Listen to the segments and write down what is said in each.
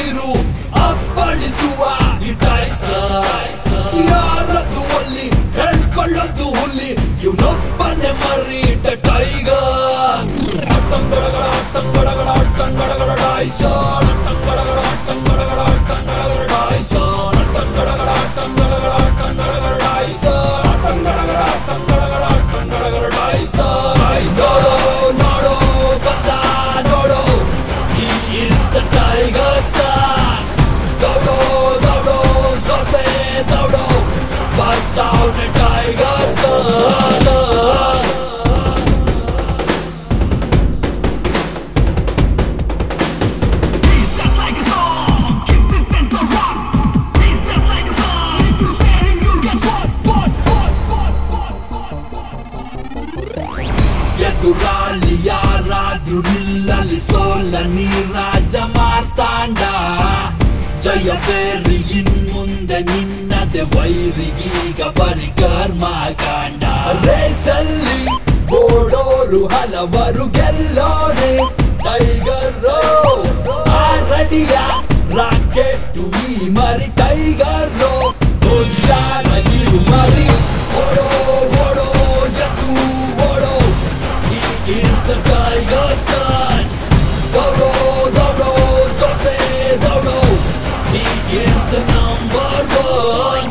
ಬರದಿರು ಅಪ್ಪಳಿಸುವ ಈ ಟೈಸನ್ ಯಾರದ್ದು ಅಲ್ಲಿ ಹೇಳ್ಕೊಳ್ಳೋದು ಹುಲಿ ಇವನೊಬ್ಬನೇ ಮರೀಟ ಟೈಗರ್ ಅಟ್ಟಂಗಡಗಡ ಅಟ್ಟಂಗಡಗಡ ಅಟ್ಟಂಗಡಗಡ ಟೈಸನ್ ಅಟ್ಟಂಗಡಗಡ ಅಟ್ಟಂಗಡಗಡ ಅಟ್ಟಂಗಡಗಡ ಟೈಸನ್ ಅಟ್ಟಂಗಡಗಡ ಅಟ್ಟಂಗಡಗಡ ಅಟ್ಟಂಗಡಗಡ ಟೈಸನ್ ಅಟ್ಟಂಗಡಗಡ ಅಟ್ಟಂಗಡಗಡ ಅಟ್ಟಂಗಡಗಡ ಟೈಸನ್ ನೋಡೋ ಬಂದ ನೋಡೋ he is the tiger son ದೌಡೋ ದೌಡೋ ಸೊಸೆ ದೌಡೋ ಬರ್ತಾವ್ನೆ ಟೈಗರ್ son ಎದುರಾಳಿ ಯಾರಾದ್ರೂ ನಿಲ್ಲಲಿ ಸೋಲನಿ ರಾಜ ಮಾರ್ತಾಂಡ ಜಯ ಬೇರಿ ಇನ್ಮುಂದೆ ನಿನ್ನದೆ ವೈರಿಗೀಗ ಬರಿ ಕರ್ಮಕಾಂಡ ರೇಸಲ್ಲಿ ಓಡೋರು ಹಲವರು ಗೆಲ್ಲೋರೆ ಟೈಗರ್ ಆರಡಿಯ ರಾಕೆಟ್ ಈ ಮರಿ ಟೈಗರ್ ಹುಷಾರಾಗಿರು ಮರಿ ಓಡೋ ಓಡೋ ಎದ್ದು ಓಡೋ he is the tiger son ದೌಡೋ ದೌಡೋ ಸೊಸೆ ದೌಡೋ he is the number one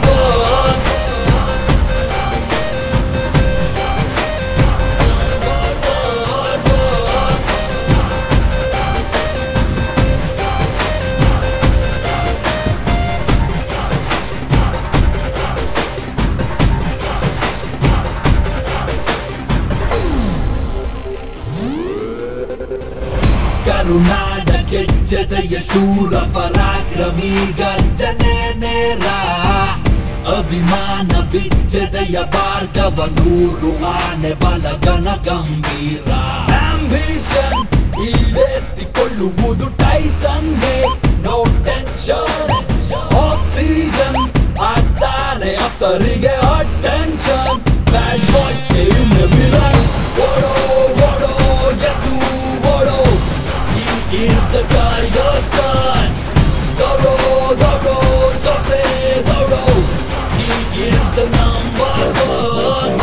ಕರುನಾಡ ಕೆಚ್ಚದೆಯ ಶೂರ ಪರಾಕ್ರಮಿ ಗರ್ಜನೆ ನೇರ ಅಭಿಮಾನ ಬಿಚ್ಚದೆಯ ಭಾರ್ಗವ ನೂರು ಆನೆ ಬಲಗನ ಗಂಭೀರ ಆಂಬಿಷನ್ ಈಡೇರಿಸಿಕೊಳ್ಳುವುದು ಟೈಸನ್ಗೆ ನೋ ಟೆನ್ಷನ್ ಆಕ್ಸಿಜನ್ ಆಗ್ತಾರೆ ಅತ್ತರಿಗೆ ಅಟೆನ್ಷನ್ ಬ್ಯಾಡ್ ಬಾಯ್ಸ್ಗೆ ಇನ್ನು ವಿಲನ್ ಓಡೋ ಓಡೋ ಎದ್ದು ಓಡೋ he is the tiger son ದೌಡೋ ದೌಡೋ ಸೊಸೆ ದೌಡೋ he is the number one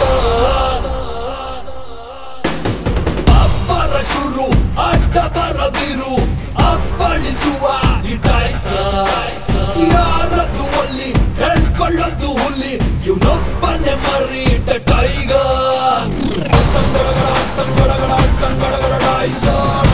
ಅಬ್ಬರ ಶುರು ಅಡ್ಡ ಬರದಿರು ಅಪ್ಪಳಿಸುವ ಈ ಟೈಸನ್ ಯಾರದ್ದು ಅಲ್ಲಿ ಹೇಳ್ಕೊಳ್ಳೋದು ಹುಲಿ ಇವನೊಬ್ಬನೇ ಮರೀಟ ಟೈಗರ್ ಅಟ್ಟಂಗಡಗಡ ಅಟ್ಟಂಗಡಗಡ ಅಟ್ಟಂಗಡಗಡ ಟೈಸನ್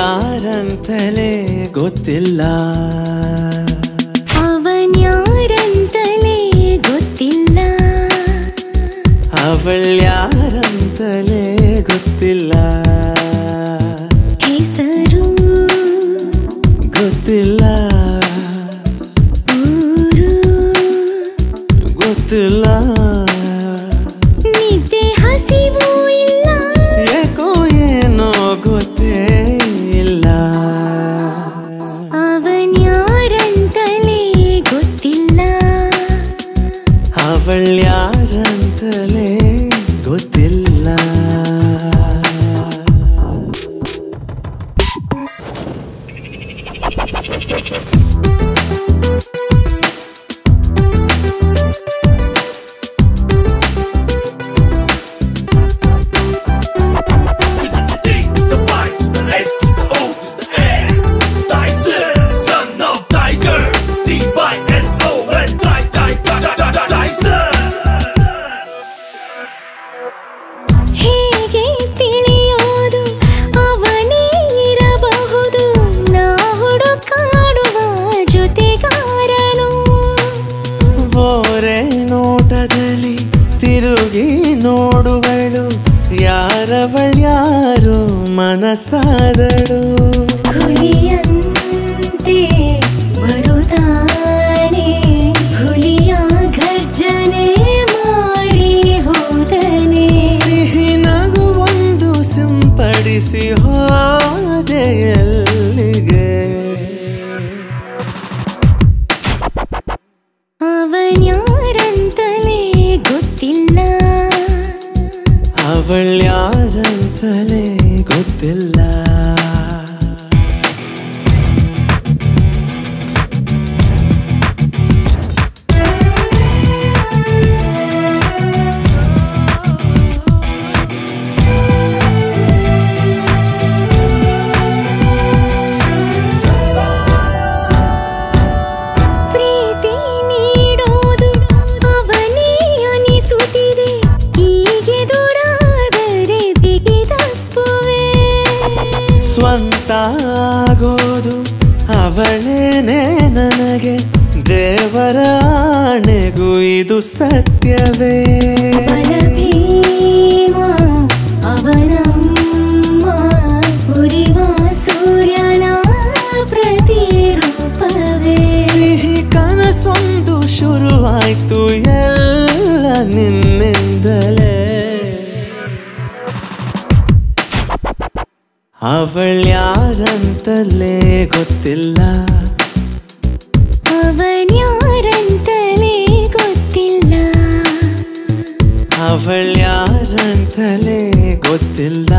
ಅವಳ್ಯಾರಂತಲೇ ಗೊತ್ತಿಲ್ಲ ಅವನ್ಯಾರಂತಲೇ ಗೊತ್ತಿಲ್ಲ ಅವಳ್ಯಾರಂತಲೇ ಗೊತ್ತಿಲ್ಲ ಹೆಸರು ಗೊತ್ತಿಲ್ಲ ಊರು ಗೊತ್ತಿಲ್ಲ ನಿದ್ದೆ ಹಸಿವು ಇಲ್ಲ ಯಾಕೋ ಏನೋ ಗೊತ್ತೇ ಇಲ್ಲ ಅವನ್ಯಾರಂತಲೇ ಗೊತ್ತಿಲ್ಲ ಅವಳ್ಯಾರಂತಲೇ ಗೊತ್ತಿಲ್ಲ ಓರೆ ನೋಟದಲ್ಲಿ ತಿರುಗಿ ನೋಡುವಳು ಯಾರವಳ್ಯಾರು ಮನಸಾದಳು ಹುಲಿಯಂತೆ ಬರುತ್ತಾನೆ ಹುಲಿಯ ಗರ್ಜನೆ ಮಾಡಿ ಹೋದನೆ ಸಿಹಿ ನಗು ಒಂದು ಸಿಂಪಡಿಸಿ ಹೋದೆ ಎಲ್ಲಿಗೆ ಅವನ್ಯಾರಂತಲೇ ಗೊತ್ತಿಲ್ಲ ಅವಳ್ಯಾರಂತಲೇ ಗೊತ್ತಿಲ್ಲ ಪ್ರೀತಿ ನೀಡೋದು ಅವನೇ ಅನಿಸುತ್ತಿದೆ ಹೀಗೆ ದೂರಾದರೆ ಬಿಗಿದಪ್ಪುವೆ ಸ್ವಂತ ಆಗೋದು ಅವಳೇನೆ ನನಗೆ ದೇವರ ಆಣೆಗೂ ಇದು ಸತ್ಯವೇ ಬಲಭೀಮ ಅವನಮ್ಮ ಉರಿವ ಸೂರ್ಯನ ಪ್ರತಿರೂಪವೇ ಸಿಹಿ ಕನಸೊಂದು ಶುರುವಾಯ್ತು ಎಲ್ಲ ನಿನ್ನಿಂದಲೇ ಅವಳ್ಯಾರಂತಲೇ ಗೊತ್ತಿಲ್ಲ ಅವನ್ಯಾರಂತಲೇ ಗೊತ್ತಿಲ್ಲ ಅವಳ್ಯಾರಂತಲೇ ಗೊತ್ತಿಲ್ಲ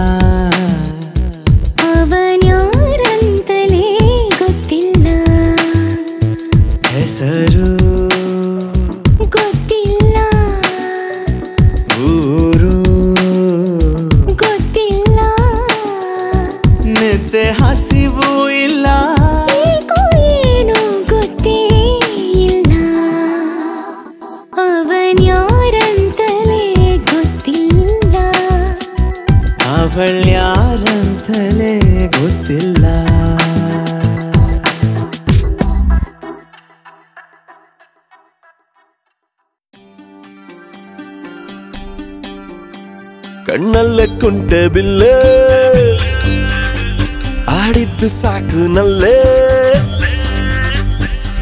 ಅವನ್ಯಾರಂತಲೇ ಗೊತ್ತಿಲ್ಲ ಹೆಸರು ಗೊತ್ತಿಲ್ಲ ಊರು ಗೊತ್ತಿಲ್ಲ ನಿದ್ದೆ ಹಸಿವು ಇಲ್ಲ ಏಕೋ ಏನೋ ಗೊತ್ತೇ ಇಲ್ಲ ಅವನ್ಯಾರಂತಲೇ ಗೊತ್ತಿಲ್ಲ ಅವಳ್ಯಾರಂತಲೇ ಗೊತ್ತಿಲ್ಲ ಕಣ್ಣಲ್ಲೇ ಕುಂಟೆ ಬಿಲ್ಲೆ ಆಡಿದ್ದು ಸಾಕು ನಲ್ಲೇ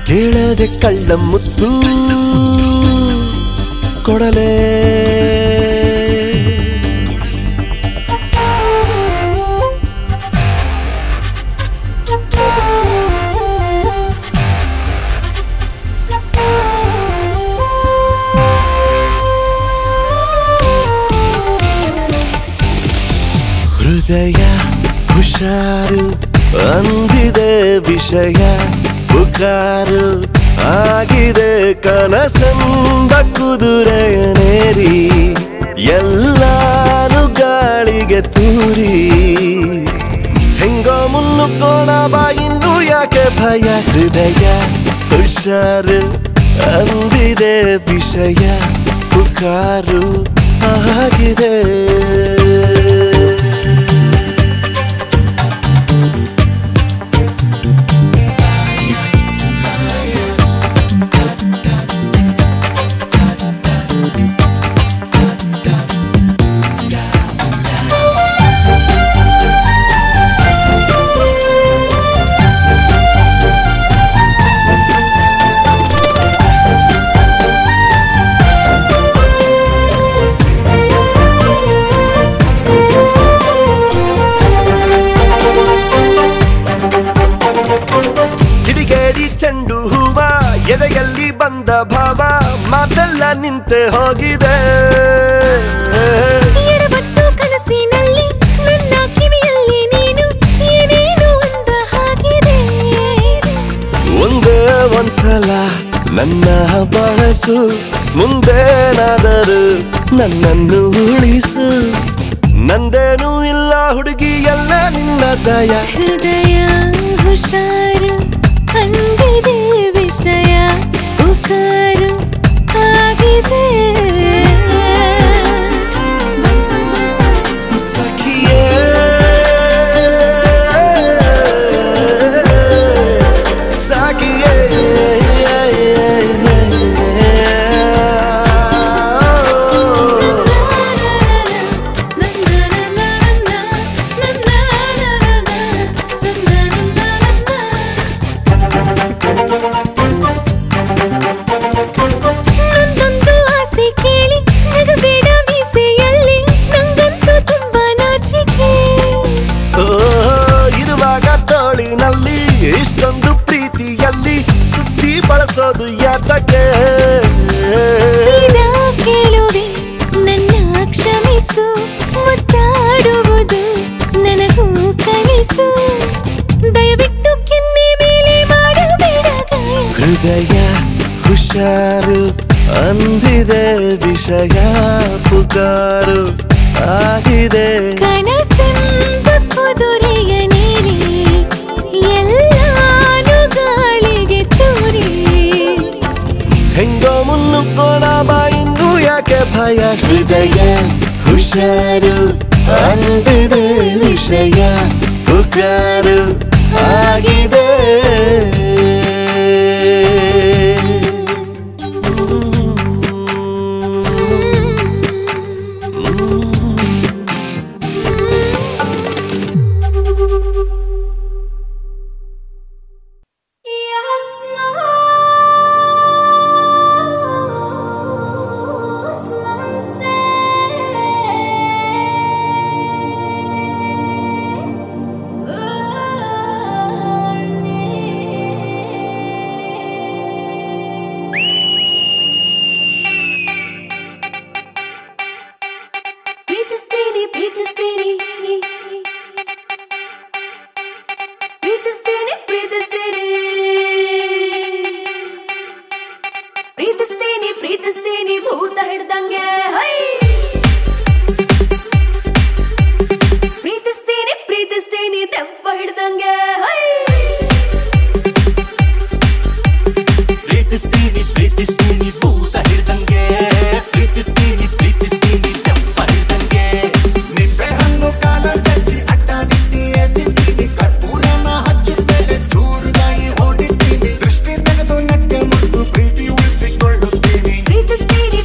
ಕೇಳದೆ ಕಳ್ಳ ಮುತ್ತು ಕೊಡಲೇ ಹೃದಯ ಹುಷಾರು ಅಂದಿದೆ ವಿಷಯ ಪುಕಾರು ಆಗಿದೆ ಕನಸೆಂಬ ಕುದುರೆಯನೇರಿ ಎಲ್ಲಾನು ಗಾಳಿಗೆ ತೂರಿ ಹೆಂಗೋ ಮುನ್ನುಕೋಣ ಬಾ ಇನ್ನು ಯಾಕೆ ಭಯ ಹೃದಯ ಹುಷಾರು ಅಂದಿದೆ ವಿಷಯ ಪುಕಾರು ಆಗಿದೆ ಚೆಂಡು ಹೂವ ಎದೆಯಲ್ಲಿ ಬಂದ ಭಾವ ಮಾತೆಲ್ಲ ನಿಂತೆ ಹೋಗಿದೆ ಎಡಬಟ್ಟು ಕನಸಿನಲ್ಲಿ ನನ್ನ ಕಿವಿಯಲ್ಲಿ ನೀನು ಏನೇನು ಅಂದ ಹಾಗಿದೆ ಒಂದೇ ಒಂದ್ಸಲ ನನ್ನ ಬಳಸು ಮುಂದೇನಾದರೂ ನನ್ನನ್ನು ಉಳಿಸು ನಂದೇನೂ ಇಲ್ಲ ಹುಡುಗಿ ಎಲ್ಲ ನಿನ್ನ ದಯ ಹೃದಯ ಹುಷಾರು ಅಂದಿದೆ ವಿಷಯ ಪುಕಾರು ಆಗಿದೆ ಸಖಿಯೇ ಸಾಕಿಯೇ ಸೀದಾ ಕೇಳುವೆ ನನ್ನ ಕ್ಷಮಿಸು, ಮುತ್ತಾಡುವುದು ನನಗೂ ಕಲಿಸು, ದಯವಿಟ್ಟು ಕೆನ್ನೆ ಮೇಲೆ ಮಾಡಬೇಡ ಗಾಯ. ಹೃದಯ ಹುಷಾರು ಅಂದಿದೆ, ವಿಷಯ ಪುಕಾರು ಆಗಿದೆ. ಕನಸೆಂಬ ಕುದುರೆಯ ನೀರಿ ಎಲ್ಲಾನು ಗಾಳಿಗೆ ತೂರಿ. ಹೆಂಗೋ ಮುನ್ನುಕ್ಕೋಣ ಬಾ, ಇನ್ನು ಯಾಕೆ ಭಯ. ಹೃದಯ ಹುಷಾರು ಅಂದಿದೆ, ವಿಷಯ ಪುಕಾರು ಆಗಿದೆ. ಪ್ರೀತಿಸ್ತೀನಿ ಭೂತ ಹಿಡ್ದಂಗೆ, ಪ್ರೀತಿಸ್ತೀನಿ ದೆವ್ವ ಹಿಡ್ದಂಗೆ, ಪ್ರೀತಿಸ್ತೀನಿ ಭೂತ ಹಿಡ್ದಂಗೆ, ಪ್ರೀತಿಸ್ತೀನಿ ದೆವ್ವ ಹಿಡ್ದಂಗೆ. ನಿಂಬೆ ಹಣ್ಣು ಕಾಲ ಚಚ್ಚಿ ಅಡ್ಡಾದಿತ್ತಿ ಎಸಿತೀನಿ, ಕರ್ಪೂರನ ಹಚ್ಚುತ್ತೇನೆ ಚೂರುಗಾಯಿ ಹೊಡಿತೀನಿ, ದೃಷ್ಟಿ ತೆಗೆದು ನಟ್ಟೆ ಮುಟ್ಟು ಪ್ರೀತಿ ಉಳಿಸಿಕೊಳ್ಳುತ್ತೀನಿ. ಪ್ರೀತಿಸ್ತೀನಿ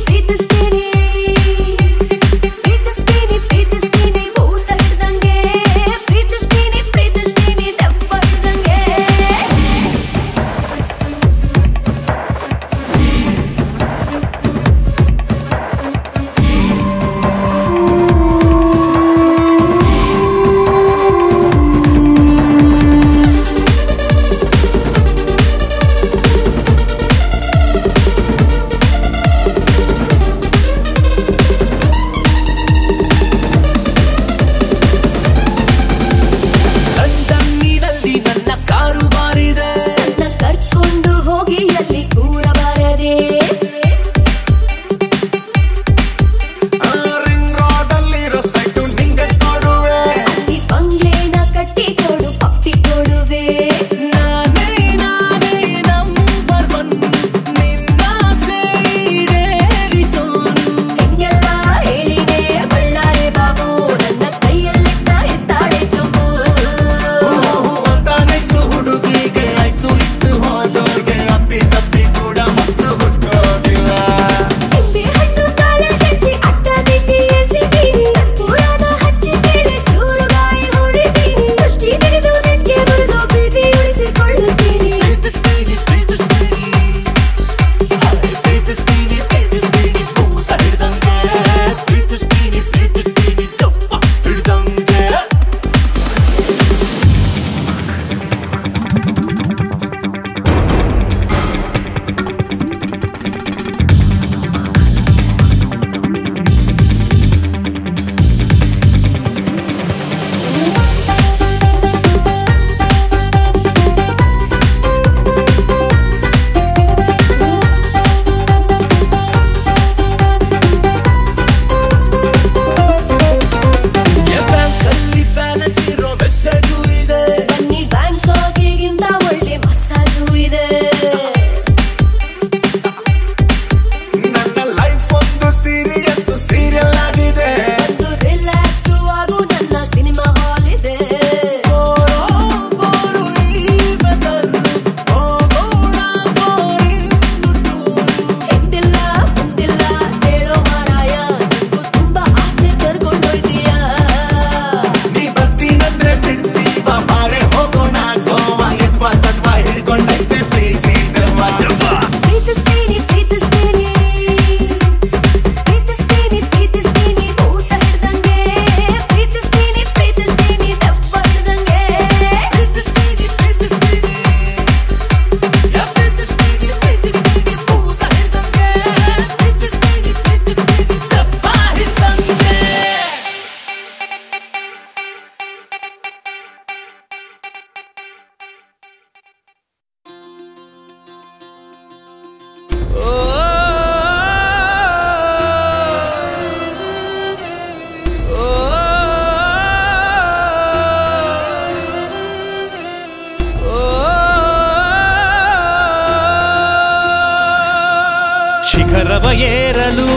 ಶಿಖರವ ಏರಲು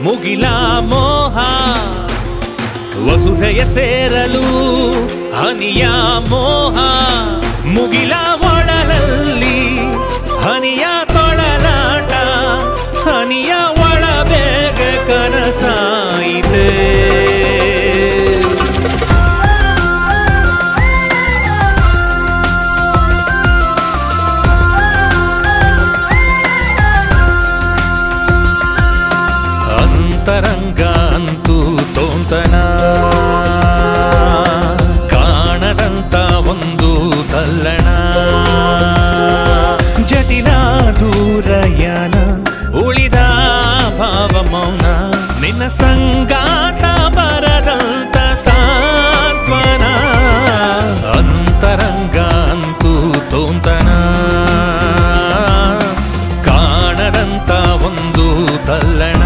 ಮುಗಿಲ ಮೋಹ ವಸುಧೆಯ ಸೇರಲು ಹನಿಯ ಮೋಹ ಮುಗಿಲ ಒಳಲಲ್ಲಿ ಹನಿಯ ತೊಳಲಾಟ ಹನಿಯ ಒಳ ಬೇಗ ಕನಸಾಯಿತೆ ಅಂತರಂಗ ಅಂತೂ ತೋಂತನ ಕಾಣದಂತ ಒಂದು ತಲ್ಲಣ ಜಟಿಲ ದೂರಯಾನ ಉಳಿದ ಭಾವ ಮೌನ ನಿನ್ನ ಸಂಗಾತ ಬರದಂತ ಸಾಂತ್ವನ ಅಂತರಂಗ ಅಂತೂ ತೋಂತನ ಕಾಣದಂತ ಒಂದು ತಲ್ಲಣ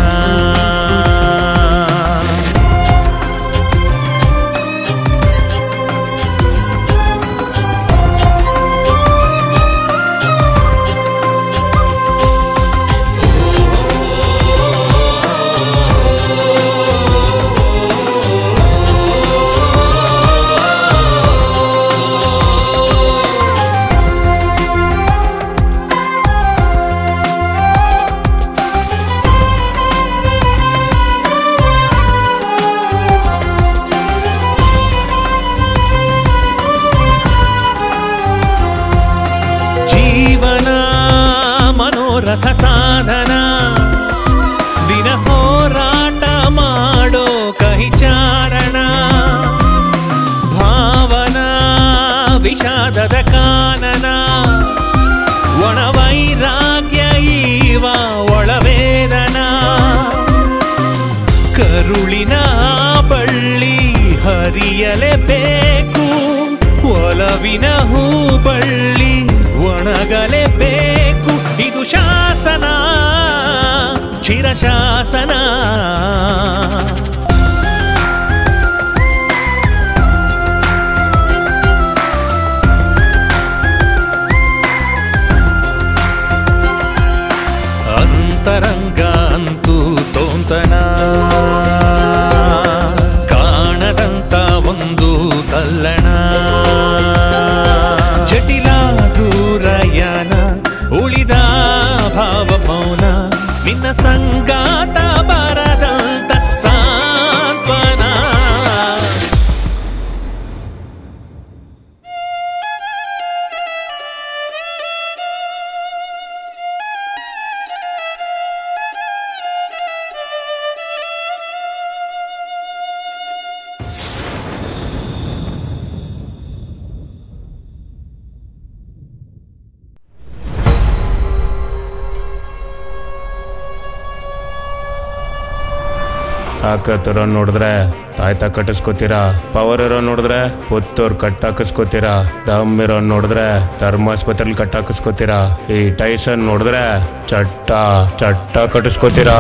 ರಥ ಸಾಧನ ದಿನ ಹೋರಾಟ ಮಾಡೋ ಕಹಿಚಾರಣ ಭಾವನಾ ವಿಷಾದದ ಕಾನನ ಒಣವೈರಾಗ್ಯ ಈವ ಒಳವೇದನ ಕರುಳಿನ ಬಳ್ಳಿ ಹರಿಯಲೇಬೇಕು ಒಲವಿನ ಹೂ ಬಳ್ಳಿ ಒಣಗಲೇಬೇಕು ಇದು ಶಾಸನ ಚಿರಶಾಸನ ಅಂತರಂಗ ಅಂತೂ ತೋಂತನ ಕಾಣದಂತ ಒಂದು ತಲ್ಲಣ ಜಟಿಲ ದೂರಯಾನ ಉಳಿದ ಭಾವ ಮೌನ ನಿನ್ನ ಸಂಗಾತ ಬರದಂತ ಸಾಂತ್ವನ ತಾಕತ್ತಿರೋ ನೋಡಿದ್ರೆ ತಾಯ್ತ ಕಟ್ಟಿಸ್ಕೋತೀರಾ, ಪವರ್ ಇರೋ ನೋಡಿದ್ರೆ ಪುತ್ತೂರ್ ಕಟ್ಟಾಕಿಸ್ಕೋತೀರಾ, ದಮ್ ಇರೋ ನೋಡಿದ್ರೆ ಧರ್ಮಾಸ್ಪತ್ರೆಲಿ ಕಟ್ಟಾಕಿಸ್ಕೋತೀರಾ, ಈ ಟೈಸನ್ ನೋಡಿದ್ರೆ ಚಟ್ಟ ಕಟ್ಟಿಸ್ಕೋತೀರಾ.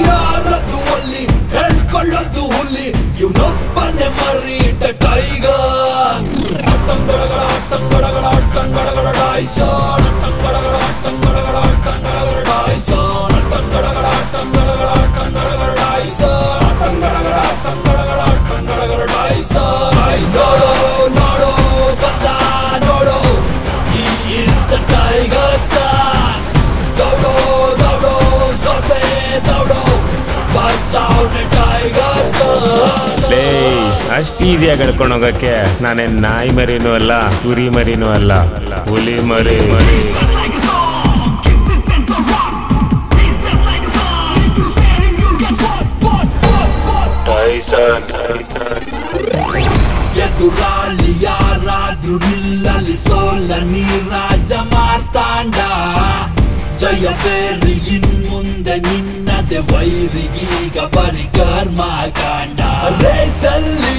ಯಾರದ್ದು ಅಲ್ಲಿ ಹೇಳ್ಕೊಳ್ಳೋದು ಹುಲಿ ಇವನೊಬ್ಬನೇ ಮರೀಟ ಟೈಗರ್ ನೋಡೋ ಬತ್ತ ನೋಡೋ he is the tiger son. ದೌಡೋ ದೌಡೋ ಸೊಸೆ ದೌಡೋ ಬರ್ತಾವ್ನೆ ಟೈಗರ್ son. ಅಷ್ಟು ಈಸಿಯಾಗಿ ಹೇಳ್ಕೊಂಡು ಹೋಗಕ್ಕೆ ನಾನೇನ್ ನಾಯಿ ಮರಿನೂ ಅಲ್ಲ, ಕುರಿ ಮರಿನೂ ಅಲ್ಲ, ಹುಲಿ ಮರಿ. ಎದುರಾಳಿ ಯಾರಾದ್ರೂ ನಿಲ್ಲಲಿ ಸೋಲ ನೀ ರಾಜ ಮಾರ್ತಾಂಡ ಜಯ ಬೇರಿ ಇನ್ಮುಂದೆ ನಿನ್ನದೆ ವೈರಿಗೀಗ ಬರಿ ಕರ್ಮಕಾಂಡ ರೇಸಲ್ಲಿ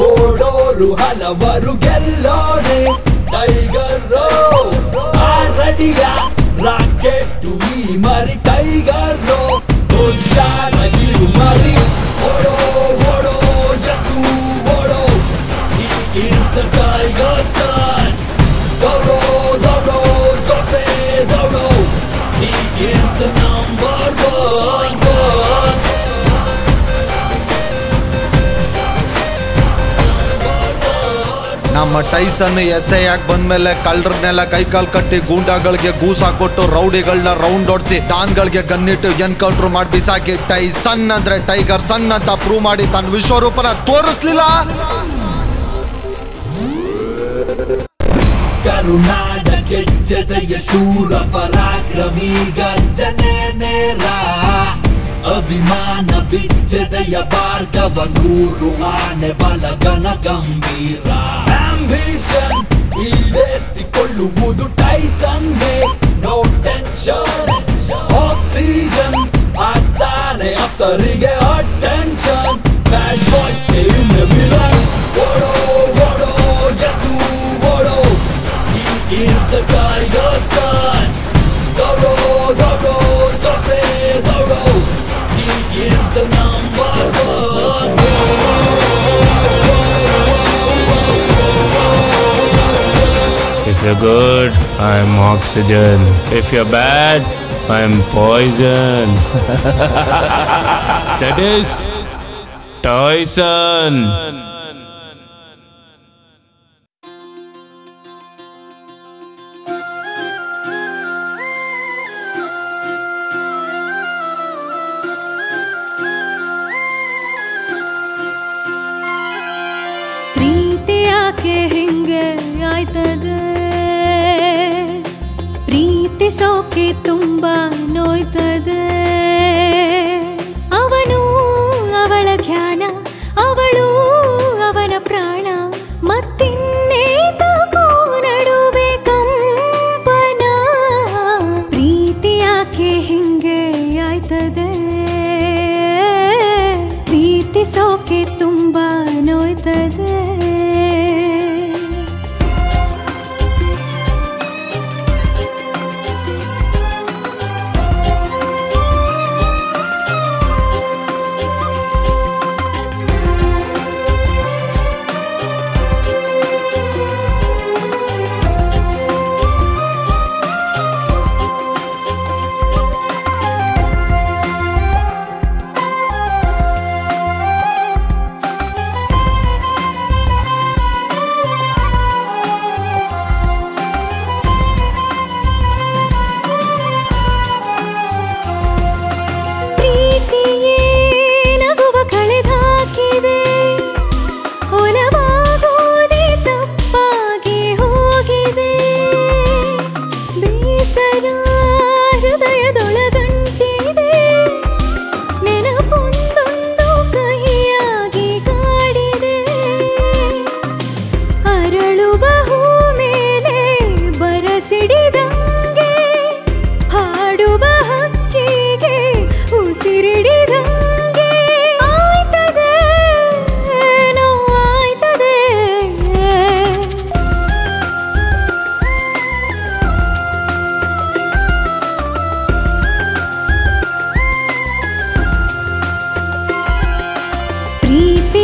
ಓಡೋರು ಹಲವರು ಗೆಲ್ಲೋರೆ ಟೈಗರ್ ರೆಡಿಯ ರಾಕೆಟ್ ಈ ಮರಿ ಟೈಗರ್ ಹುಷಾರಾಗಿರು ಮರಿ ಓಡೋ ಓಡೋ ಎದ್ದು ಓಡೋ He is the tiger son ದೌಡೋ ದೌಡೋ ಸೊಸೆ ದೌಡೋ He is the number one ನಮ್ಮ ಟೈಸನ್ ಎಸ್ಐ ಆಗಿ ಬಂದ್ಮೇಲೆ ಕಳ್ಳರನ್ನೆಲ್ಲ ಕೈಕಾಲ್ ಕಟ್ಟಿ ಗೂಂಡಾಗಳಿಗೆ ಗೂಸ ಕೊಟ್ಟು ರೌಡಿಗಳನ್ನ ರೌಂಡ್ ಓಡಿಸಿ ಡಾನ್ಗಳಿಗೆ ಗನ್ನಿಟ್ಟು ಎನ್ಕೌಂಟರ್ ಮಾಡಿ ಬಿಸಾಕಿ ಟೈಸನ್ ಅಂದ್ರೆ ಟೈಗರ್ ಸನ್ ಅಂತ ಪ್ರೂವ್ ಮಾಡಿ ತನ್ನ ವಿಶ್ವರೂಪನ ತೋರಿಸ್ಲಿಲ್ಲ. ಕರುನಾಡ ಗೆಜ್ಜೆದೆಯ ಶೂರ ಪರಾಕ್ರಮಿ ಗರ್ಜನೆ ನೇರ ಅಭಿಮಾನ ಬಿಚ್ಚೆದೆಯ ಭಾರ್ಗವ ನೂರು ಆನೆ ಬಲಗನ ಗಂಭೀರ ಆಂಬಿಷನ್ ಈಡೇರಿಸಿಕೊಳ್ಳುವುದು ಟೈಸನ್ಗೆ ನೋ ಟೆನ್ಷನ್ ಆಕ್ಸಿಜನ್ ಆಗ್ತಾನೆ ಅತ್ತರಿಗೆ ಅಟೆನ್ಷನ್ ಬ್ಯಾಡ್ ಬಾಯ್ಸ್ಗೆ ಇನ್ನು ವಿಲನ್ ಓಡೋ ಓಡೋ ಎದ್ದು ಓಡೋ He is the tiger son ದೌಡೋ ದೌಡೋ ಸೊಸೆ ದೌಡೋ He is the number one If you're good, I'm oxygen. If you're bad, I'm poison. That is Tyson. ಪ್ರೀತಿ ಯಾಕೆ ಹಿಂಗೆ ಆಯ್ತದೆ ಪ್ರೀತಿಸೋಕೆ ತುಂಬಾ ನೋಯ್ತದೆ ಅವನು ಅವಳ ಧ್ಯಾನ ಅವಳು ಅವನ ಪ್ರಾಣ ಮತ್ತಿನ್ನೇತಕೋ ನಡುವೆ ಕಂಪನ ಪ್ರೀತಿ ಯಾಕೆ ಹಿಂಗೆ ಆಯ್ತದೆ ಪ್ರೀತಿಸೋಕೆ ತುಂಬಾ ನೋಯ್ತದೆ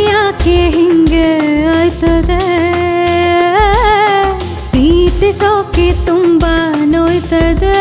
ಯಾಕೆ ಹಿಂಗೆ ಆಯ್ತದೆ ಪ್ರೀತಿಸೋಕೆ ತುಂಬಾ ನೋಯ್ತದೆ